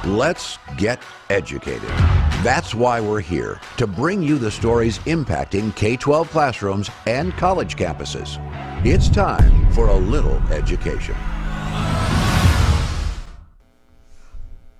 Let's get educated. That's why we're here, to bring you the stories impacting K-12 classrooms and college campuses. It's time for a little education.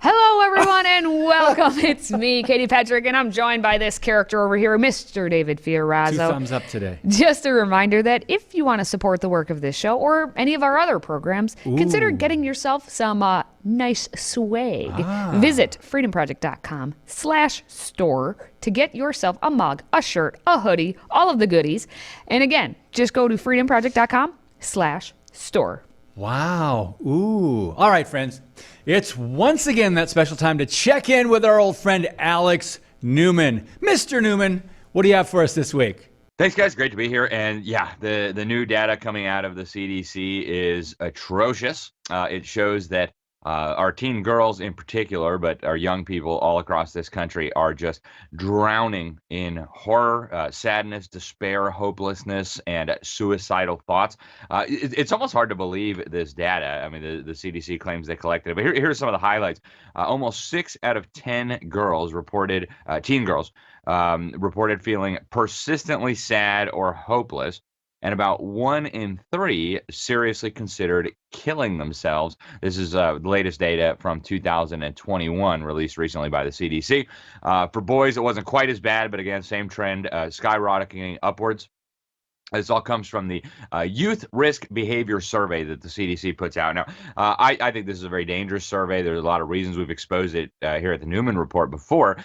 Hello, everyone, and welcome. It's me, Katie Patrick, and I'm joined by this character over here, Mr. David Fiorazzo. 2 thumbs up today. Just a reminder that if you want to support the work of this show or any of our other programs, consider getting yourself some nice swag. Visit freedomproject.com/store to get yourself a mug, a shirt, a hoodie, all of the goodies. And again, just go to freedomproject.com/store. Wow. Ooh. All right, friends. It's once again that special time to check in with our old friend Alex Newman. Mr. Newman, what do you have for us this week? Thanks, guys. Great to be here. And yeah, the new data coming out of the CDC is atrocious. It shows that our teen girls in particular, but our young people all across this country are just drowning in horror, sadness, despair, hopelessness, and suicidal thoughts. It's almost hard to believe this data. I mean, the CDC claims they collected it, but here's some of the highlights. Almost 6 out of 10 girls reported, teen girls, reported feeling persistently sad or hopeless. And about 1 in 3 seriously considered killing themselves. This is the latest data from 2021, released recently by the CDC. For boys, it wasn't quite as bad, but again, same trend, skyrocketing upwards. This all comes from the Youth Risk Behavior Survey that the CDC puts out. Now, I think this is a very dangerous survey. There's a lot of reasons. We've exposed it here at the Newman Report before.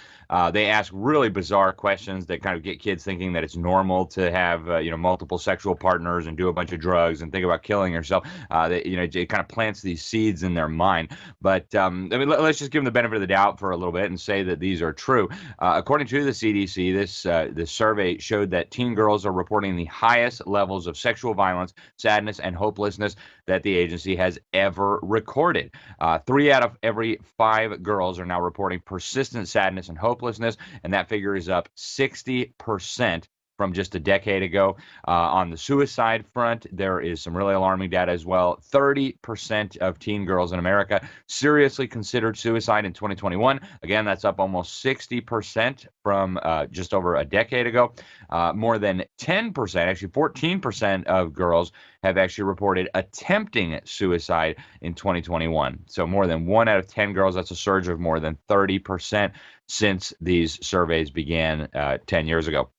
They ask really bizarre questions that kind of get kids thinking that it's normal to have multiple sexual partners and do a bunch of drugs and think about killing yourself. It kind of plants these seeds in their mind. But let's just give them the benefit of the doubt for a little bit and say that these are true. According to the CDC, this survey showed that teen girls are reporting the highest levels of sexual violence, sadness, and hopelessness that the agency has ever recorded. 3 out of every 5 girls are now reporting persistent sadness and hopelessness, and that figure is up 60% from just a decade ago. On the suicide front, there is some really alarming data as well. 30% of teen girls in America seriously considered suicide in 2021. Again, that's up almost 60% from just over a decade ago. More than 10%, actually 14% of girls have actually reported attempting suicide in 2021. So more than 1 out of 10 girls, that's a surge of more than 30% since these surveys began 10 years ago.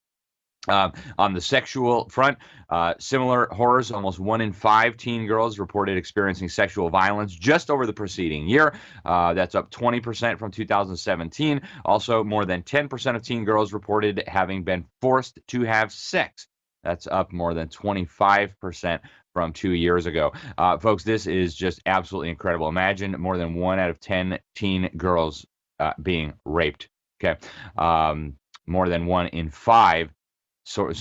On the sexual front, similar horrors. Almost 1 in 5 teen girls reported experiencing sexual violence just over the preceding year. That's up 20% from 2017. Also, more than 10% of teen girls reported having been forced to have sex. That's up more than 25% from 2 years ago. Folks, this is just absolutely incredible. Imagine more than 1 out of 10 teen girls being raped. Okay, more than 1 in 5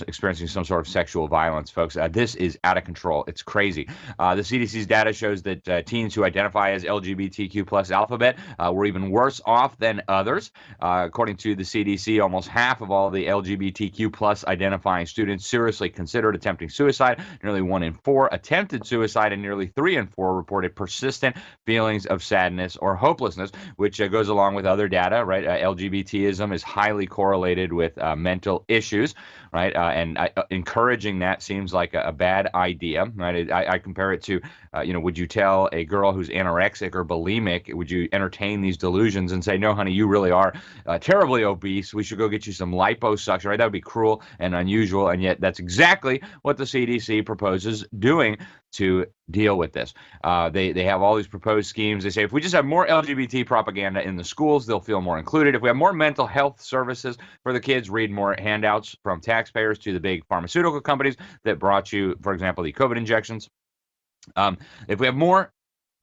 experiencing some sort of sexual violence, folks. This is out of control. It's crazy. The CDC's data shows that teens who identify as LGBTQ plus alphabet were even worse off than others. According to the CDC, almost half of all the LGBTQ plus identifying students seriously considered attempting suicide. Nearly 1 in 4 attempted suicide, and nearly 3 in 4 reported persistent feelings of sadness or hopelessness, which goes along with other data, right? LGBTism is highly correlated with mental issues, right? And encouraging that seems like a bad idea, right? I compare it to, would you tell a girl who's anorexic or bulimic, would you entertain these delusions and say, no, honey, you really are terribly obese. We should go get you some liposuction, right? That would be cruel and unusual. And yet that's exactly what the CDC proposes doing to deal with this. They have all these proposed schemes. They say if we just have more LGBT propaganda in the schools, they'll feel more included. If we have more mental health services for the kids, read more handouts from taxpayers to the big pharmaceutical companies that brought you, for example, the COVID injections. If we have more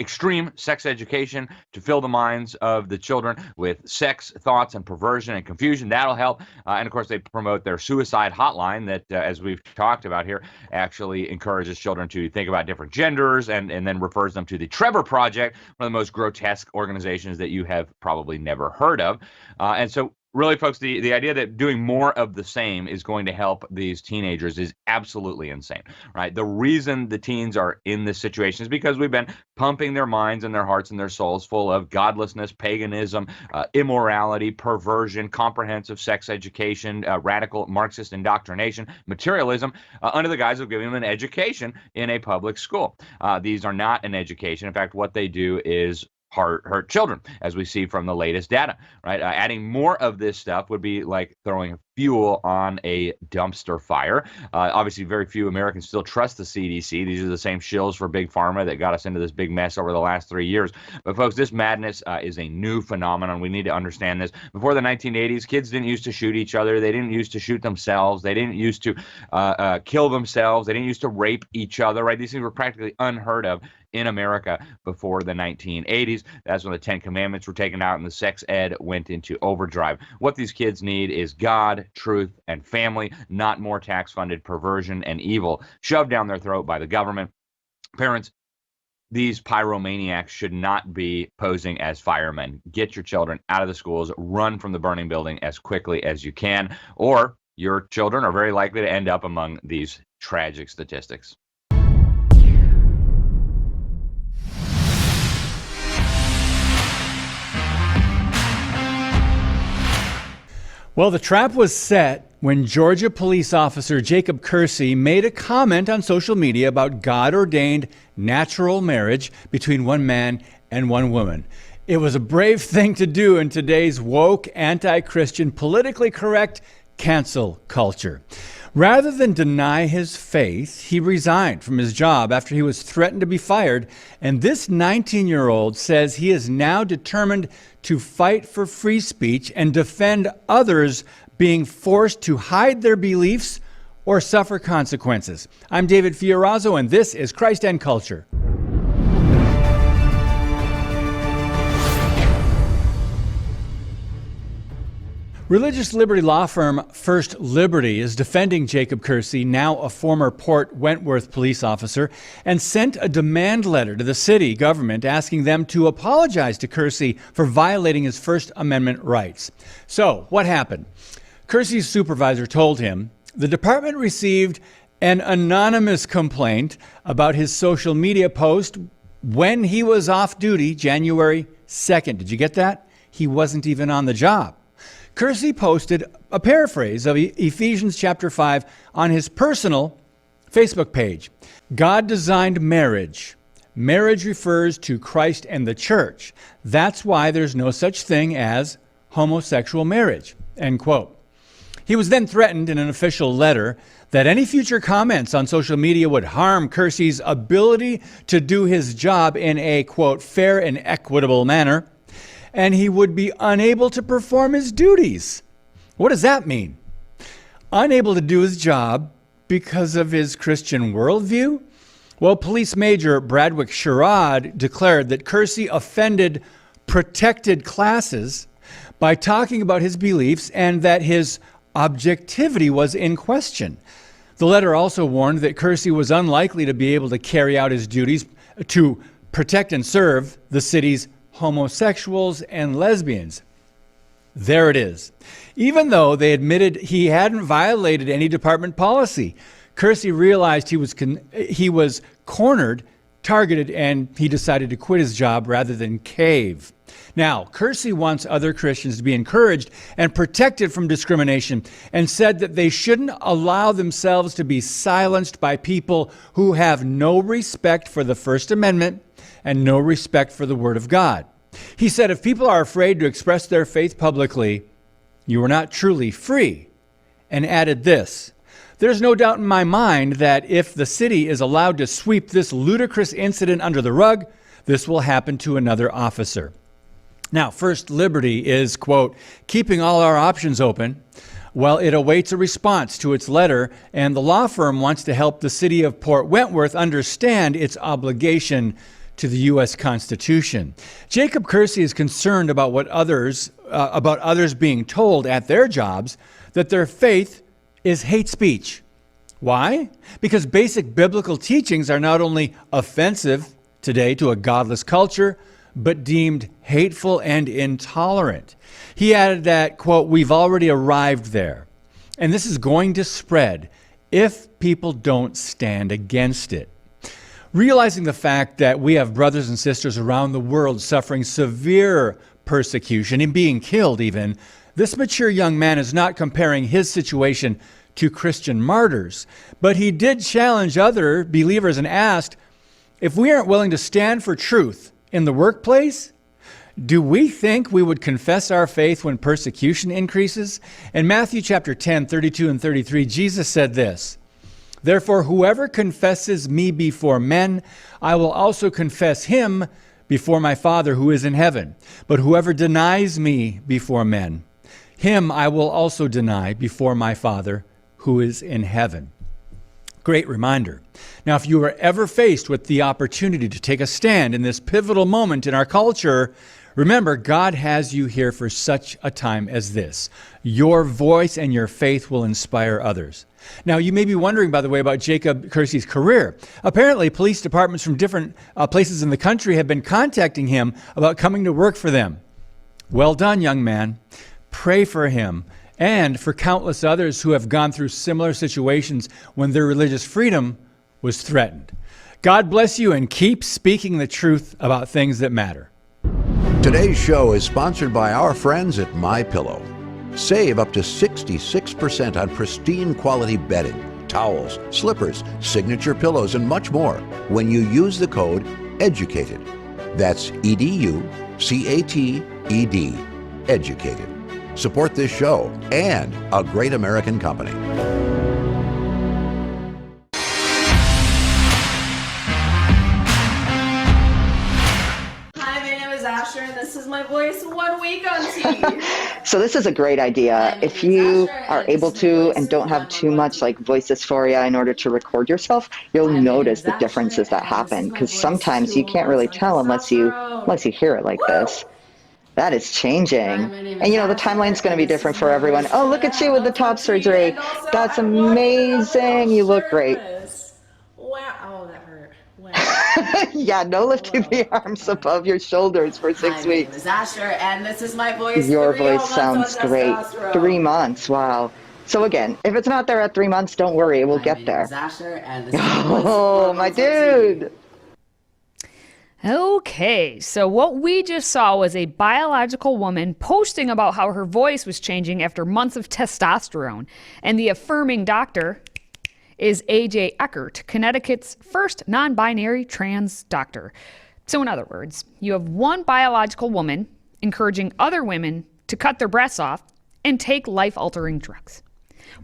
extreme sex education to fill the minds of the children with sex thoughts and perversion and confusion, that'll help. And of course, they promote their suicide hotline that, as we've talked about here, actually encourages children to think about different genders and then refers them to the Trevor Project, one of the most grotesque organizations that you have probably never heard of. And so really, folks, the idea that doing more of the same is going to help these teenagers is absolutely insane, right? The reason the teens are in this situation is because we've been pumping their minds and their hearts and their souls full of godlessness, paganism, immorality, perversion, comprehensive sex education, radical Marxist indoctrination, materialism, under the guise of giving them an education in a public school. These are not an education. In fact, what they do is hurt children, as we see from the latest data, right? Adding more of this stuff would be like throwing fuel on a dumpster fire. Obviously, very few Americans still trust the CDC. These are the same shills for Big Pharma that got us into this big mess over the last 3 years. But folks, this madness is a new phenomenon. We need to understand this. Before the 1980s, kids didn't used to shoot each other. They didn't used to shoot themselves. They didn't used to kill themselves. They didn't used to rape each other, right? These things were practically unheard of in America before the 1980s. That's when the 10 Commandments were taken out and the sex ed went into overdrive. What these kids need is God, truth, and family, not more tax-funded perversion and evil shoved down their throat by the government. Parents, these pyromaniacs should not be posing as firemen. Get your children out of the schools, run from the burning building as quickly as you can, or your children are very likely to end up among these tragic statistics. Well, the trap was set when Georgia police officer Jacob Kersey made a comment on social media about God-ordained natural marriage between one man and one woman. It was a brave thing to do in today's woke, anti-Christian, politically correct cancel culture. Rather than deny his faith, he resigned from his job after he was threatened to be fired. And this 19-year-old says he is now determined to fight for free speech and defend others being forced to hide their beliefs or suffer consequences. I'm David Fiorazzo, and this is Christ and Culture. Religious liberty law firm First Liberty is defending Jacob Kersey, now a former Port Wentworth police officer, and sent a demand letter to the city government asking them to apologize to Kersey for violating his First Amendment rights. So, what happened? Kersey's supervisor told him the department received an anonymous complaint about his social media post when he was off duty January 2nd. Did you get that? He wasn't even on the job. Kersey posted a paraphrase of Ephesians chapter 5 on his personal Facebook page. God designed marriage. Marriage refers to Christ and the church. That's why there's no such thing as homosexual marriage. End quote. He was then threatened in an official letter that any future comments on social media would harm Kersey's ability to do his job in a, quote, fair and equitable manner, and he would be unable to perform his duties. What does that mean? Unable to do his job because of his Christian worldview? Well, Police Major Bradwick Sherrod declared that Kersey offended protected classes by talking about his beliefs and that his objectivity was in question. The letter also warned that Kersey was unlikely to be able to carry out his duties to protect and serve the city's homosexuals and lesbians. There it is. Even though they admitted he hadn't violated any department policy, Kersey realized he was cornered, targeted, and he decided to quit his job rather than cave. Now, Kersey wants other Christians to be encouraged and protected from discrimination and said that they shouldn't allow themselves to be silenced by people who have no respect for the First Amendment and no respect for the Word of God. He said if people are afraid to express their faith publicly, you are not truly free. And added this, there's no doubt in my mind that if the city is allowed to sweep this ludicrous incident under the rug, this will happen to another officer. Now, First Liberty is, quote, keeping all our options open while it awaits a response to its letter, and the law firm wants to help the city of Port Wentworth understand its obligation to the U.S. Constitution. Jacob Kersey is concerned about others being told at their jobs that their faith is hate speech. Why? Because basic biblical teachings are not only offensive today to a godless culture, but deemed hateful and intolerant. He added that, quote, "We've already arrived there, and this is going to spread if people don't stand against it." Realizing the fact that we have brothers and sisters around the world suffering severe persecution and being killed even, this mature young man is not comparing his situation to Christian martyrs, but he did challenge other believers and asked, if we aren't willing to stand for truth in the workplace, do we think we would confess our faith when persecution increases? In Matthew chapter 10, 32 and 33, Jesus said this, "Therefore, whoever confesses me before men, I will also confess him before my Father who is in heaven. But whoever denies me before men, him I will also deny before my Father who is in heaven." Great reminder. Now, if you are ever faced with the opportunity to take a stand in this pivotal moment in our culture, remember, God has you here for such a time as this. Your voice and your faith will inspire others. Now, you may be wondering, by the way, about Jacob Kersey's career. Apparently, police departments from different places in the country have been contacting him about coming to work for them. Well done, young man. Pray for him and for countless others who have gone through similar situations when their religious freedom was threatened. God bless you, and keep speaking the truth about things that matter. Today's show is sponsored by our friends at MyPillow. Save up to 66% on pristine quality bedding, towels, slippers, signature pillows, and much more when you use the code EDUCATED. That's EDUCATED. Educated. Support this show and a great American company. And this is my voice 1 week on TV. So this is a great idea. If you are able to and don't have too much like voice dysphoria in order to record yourself, you'll notice the differences that happen, because sometimes you can't really tell unless you hear it like this. That is changing. And you know, the timeline's going to be different for everyone. Oh, look at you with the top surgery. That's amazing. You look great. Wow. Oh, that hurt. Wow. Yeah, no lifting the arms above your shoulders for 6 weeks. My name is Asher, and this is my voice. Your voice sounds great. 3 months, wow. So again, if it's not there at 3 months, don't worry, we'll get there. Asher, and this is my voice. Oh, my dude. Okay, so what we just saw was a biological woman posting about how her voice was changing after months of testosterone. And the affirming doctor is A.J. Eckert, Connecticut's first non-binary trans doctor. So in other words, you have one biological woman encouraging other women to cut their breasts off and take life-altering drugs.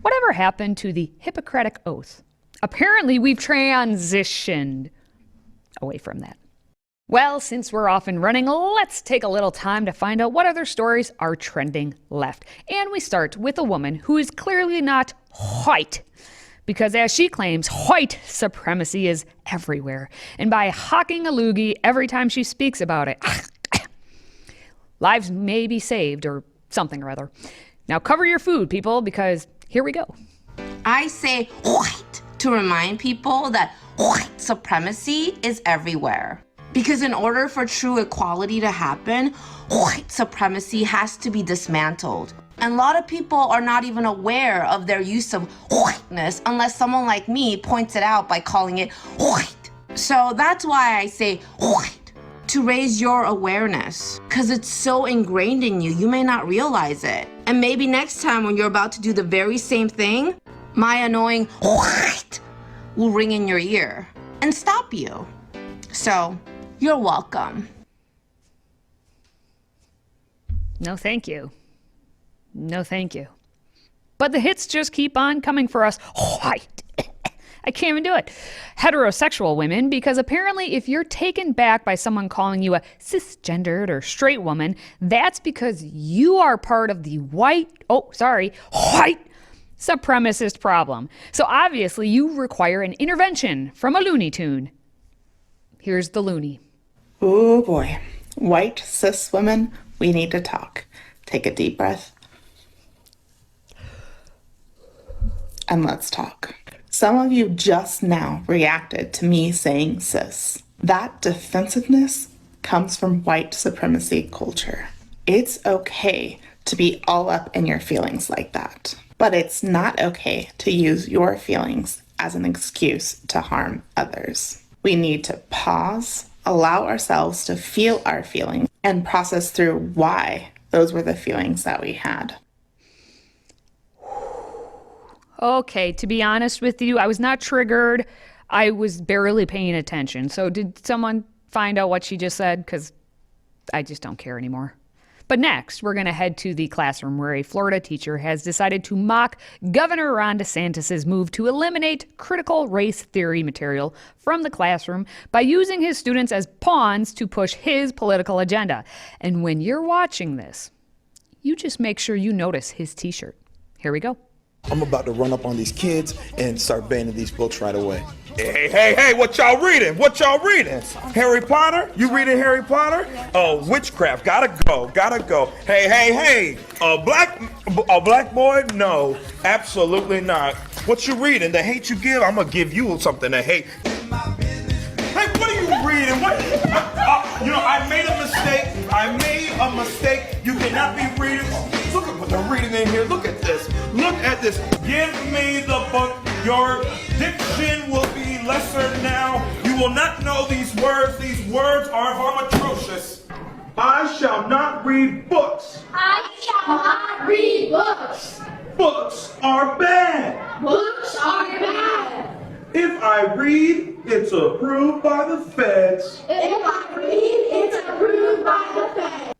Whatever happened to the Hippocratic Oath? Apparently we've transitioned away from that. Well, since we're off and running, let's take a little time to find out what other stories are trending left. And we start with a woman who is clearly not white, because as she claims, white supremacy is everywhere. And by hawking a loogie every time she speaks about it, lives may be saved or something or other. Now cover your food, people, because here we go. I say white to remind people that white supremacy is everywhere. Because in order for true equality to happen, white supremacy has to be dismantled. And a lot of people are not even aware of their use of whiteness unless someone like me points it out by calling it white. So that's why I say white, to raise your awareness. Because it's so ingrained in you, you may not realize it. And maybe next time when you're about to do the very same thing, my annoying white will ring in your ear and stop you. So, you're welcome. No, thank you. No, thank you. But the hits just keep on coming for us. White. I can't even do it. Heterosexual women, because apparently if you're taken back by someone calling you a cisgendered or straight woman, that's because you are part of the white supremacist problem. So obviously you require an intervention from a Looney Tune. Here's the Looney. Oh boy. White cis women, we need to talk. Take a deep breath. And let's talk. Some of you just now reacted to me saying cis. That defensiveness comes from white supremacy culture. It's okay to be all up in your feelings like that, but it's not okay to use your feelings as an excuse to harm others. We need to pause, allow ourselves to feel our feelings, and process through why those were the feelings that we had. Okay, to be honest with you, I was not triggered. I was barely paying attention. So did someone find out what she just said? Because I just don't care anymore. But next, we're going to head to the classroom where a Florida teacher has decided to mock Governor Ron DeSantis' move to eliminate critical race theory material from the classroom by using his students as pawns to push his political agenda. And when you're watching this, you just make sure you notice his t-shirt. Here we go. I'm about to run up on these kids and start banning these books right away. Hey, what y'all reading? What y'all reading? Harry Potter? You reading Harry Potter? Oh, witchcraft. Gotta go. Hey. A black boy? No, absolutely not. What you reading? The Hate You Give? I'm gonna give you something to hate. Hey, what are you reading? I made a mistake. You cannot be reading. Look at what they're reading in here. Look at this. Give me the book. Your diction will be lesser now. You will not know these words. These words are atrocious. I shall not read books. I shall not read books. Books are bad. Books are bad. If I read, it's approved by the feds. If I read, it's approved by the feds.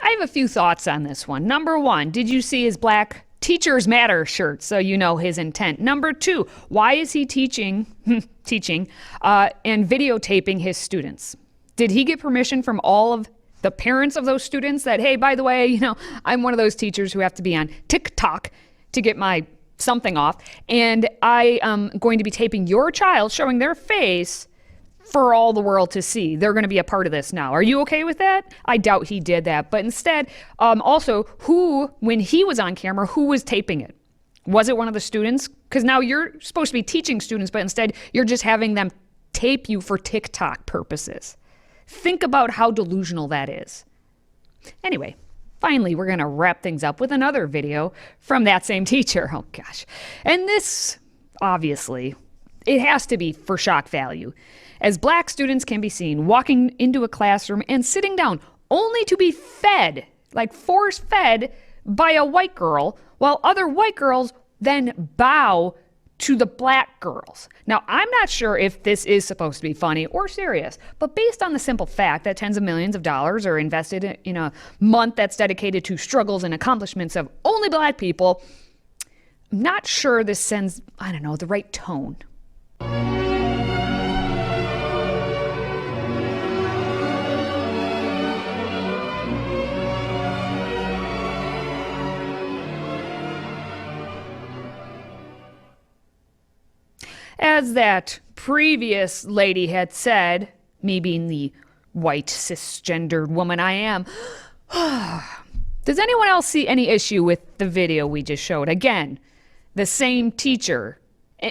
I have a few thoughts on this one. Number one, did you see his black Teachers Matter shirt? So you know his intent. Number two, why is he teaching and videotaping his students? Did he get permission from all of the parents of those students that, hey, by the way, I'm one of those teachers who have to be on TikTok to get my something off, and I am going to be taping your child, showing their face for all the world to see. They're going to be a part of this now. Are you okay with that? I doubt he did that. But instead, also, when he was on camera, who was taping it? Was it one of the students? Because now you're supposed to be teaching students, but instead you're just having them tape you for TikTok purposes. Think about how delusional that is. Anyway, finally, we're going to wrap things up with another video from that same teacher. Oh, gosh. And this, obviously, it has to be for shock value, as black students can be seen walking into a classroom and sitting down only to be fed, like force-fed, by a white girl, while other white girls then bow to the black girls. Now, I'm not sure if this is supposed to be funny or serious, but based on the simple fact that tens of millions of dollars are invested in a month that's dedicated to struggles and accomplishments of only black people, I'm not sure this sends, the right tone. As that previous lady had said, me being the white cisgendered woman I am, does anyone else see any issue with the video we just showed? Again, the same teacher.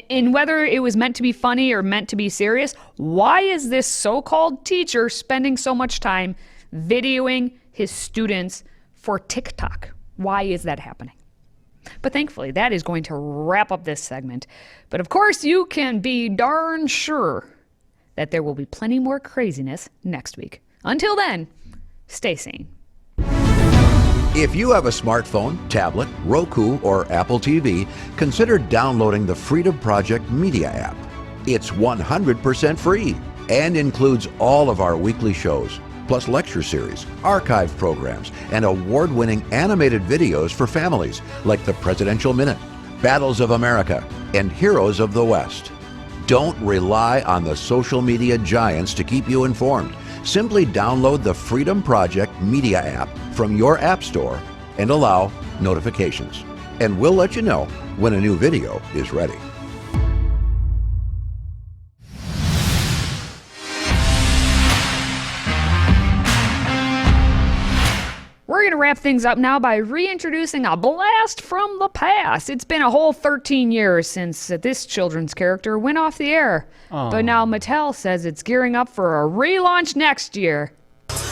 And whether it was meant to be funny or meant to be serious, why is this so-called teacher spending so much time videoing his students for TikTok? Why is that happening? But thankfully, that is going to wrap up this segment. But of course, you can be darn sure that there will be plenty more craziness next week. Until then, stay sane. If you have a smartphone, tablet, Roku, or Apple TV, consider downloading the Freedom Project Media app. It's 100% free and includes all of our weekly shows, plus lecture series, archive programs, and award-winning animated videos for families like the Presidential Minute, Battles of America, and Heroes of the West. Don't rely on the social media giants to keep you informed. Simply download the Freedom Project Media app from your app store and allow notifications. And we'll let you know when a new video is ready. We're We're going to wrap things up now by reintroducing a blast from the past. It's been a whole 13 years since this children's character went off the air. But now Mattel says it's gearing up for a relaunch next year. Barney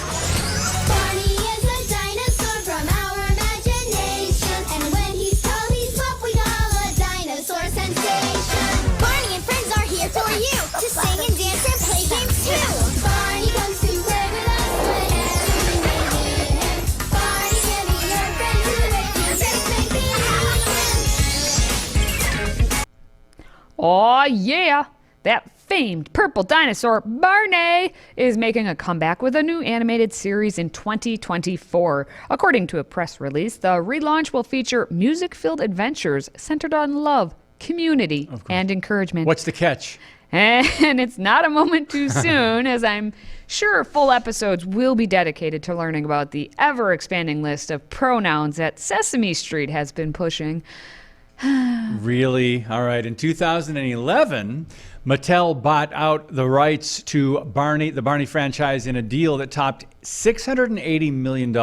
is a dinosaur from our imagination, and when he's tall, he's what we call a dinosaur sensation. Barney and friends are here for you to sing and dance and play games too. Barney comes to play with us whenever you need him. Barney can be your friend to make you just make me happy. Oh yeah, that famed purple dinosaur Barney is making a comeback with a new animated series in 2024. According to a press release, the relaunch will feature music-filled adventures centered on love, community, and encouragement. What's the catch? And it's not a moment too soon, as I'm sure full episodes will be dedicated to learning about the ever-expanding list of pronouns that Sesame Street has been pushing. Really? All right. In 2011, Mattel bought out the rights to the Barney franchise in a deal that topped $680 million.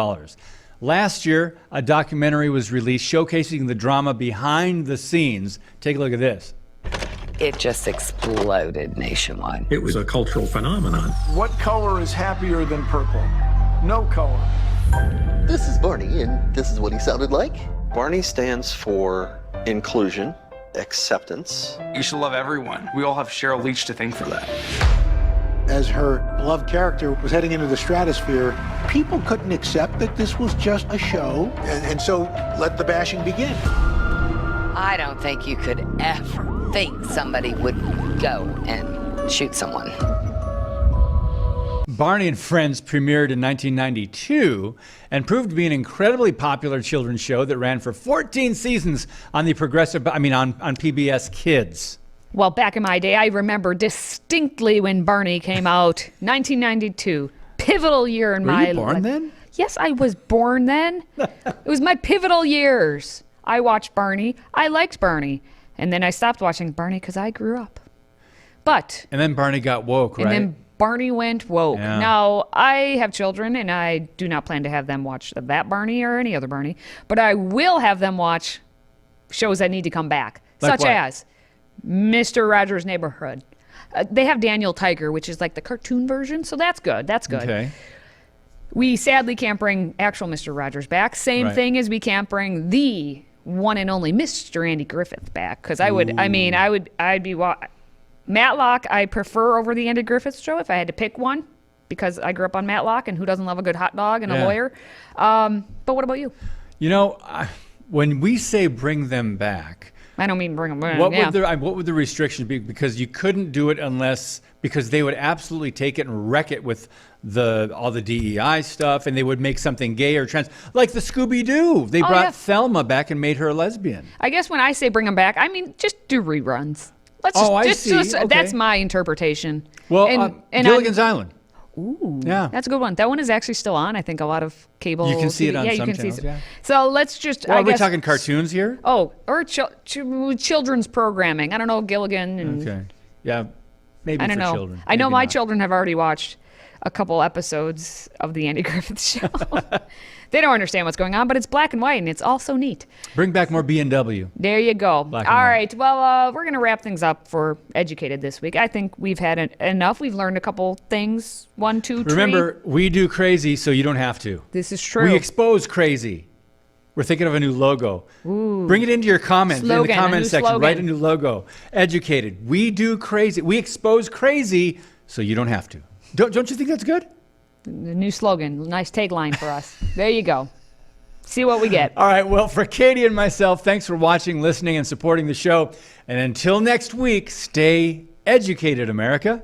Last year, a documentary was released showcasing the drama behind the scenes. Take a look at this. It just exploded nationwide. It was a cultural phenomenon. What color is happier than purple? No color. This is Barney, and this is what he sounded like. Barney stands for inclusion, acceptance. You should love everyone. We all have Cheryl Leach to thank for that. As her beloved character was heading into the stratosphere, people couldn't accept that this was just a show, and so let the bashing begin. I don't think you could ever think somebody would go and shoot someone. Barney and Friends premiered in 1992 and proved to be an incredibly popular children's show that ran for 14 seasons on PBS Kids. Well, back in my day, I remember distinctly when Barney came out, 1992. Pivotal year in my life. Were you born then? Yes, I was born then. It was my pivotal years. I watched Barney. I liked Barney. And then I stopped watching Barney because I grew up. But... And then Barney got woke, right? And then Barney went woke. Yeah. Now, I have children, and I do not plan to have them watch that Barney or any other Barney. But I will have them watch shows that need to come back. Like such what? as Mr. Rogers' Neighborhood. They have Daniel Tiger, which is like the cartoon version, so that's good. That's good. Okay. We sadly can't bring actual Mr. Rogers back. Same Right. thing as we can't bring the one and only Mr. Andy Griffith back. Because I'd be... Matlock, I prefer over the Andy Griffith Show if I had to pick one, because I grew up on Matlock, and who doesn't love a good hot dog and a lawyer? But what about you? You know, when we say bring them back, I don't mean bring them back. what would the restrictions be? Because you couldn't do it because they would absolutely take it and wreck it with all the DEI stuff, and they would make something gay or trans, like the Scooby-Doo. They brought Thelma back and made her a lesbian. I guess when I say bring them back, I mean just do reruns. I see. Okay. That's my interpretation. Well, Gilligan's Island. Ooh, yeah, that's a good one. That one is actually still on. I think a lot of cable. You can see it on you some can channels. see Yeah. So let's just. Well, are we talking cartoons here? Oh, or children's programming. I don't know, Gilligan. And, okay. Yeah, maybe I don't for know. children. I know Maybe my not. children have already watched a couple episodes of the Andy Griffith Show. They don't understand what's going on, but it's black and white, and it's all so neat. Bring back more B&W. There you go. All Black and white. right. Well, we're going to wrap things up for Educated this week. I think we've had enough. We've learned a couple things. 1, 2, 3. Remember, we do crazy, so you don't have to. This is true. We expose crazy. We're thinking of a new logo. Ooh. Bring it into your comments. Slogan, in the a comment new section. slogan. Write a new logo. Educated. We do crazy. We expose crazy, so you don't have to. Don't you think that's good? The new slogan. Nice tagline for us. There you go. See what we get. All right. Well, for Katie and myself, thanks for watching, listening, and supporting the show. And until next week, stay educated, America.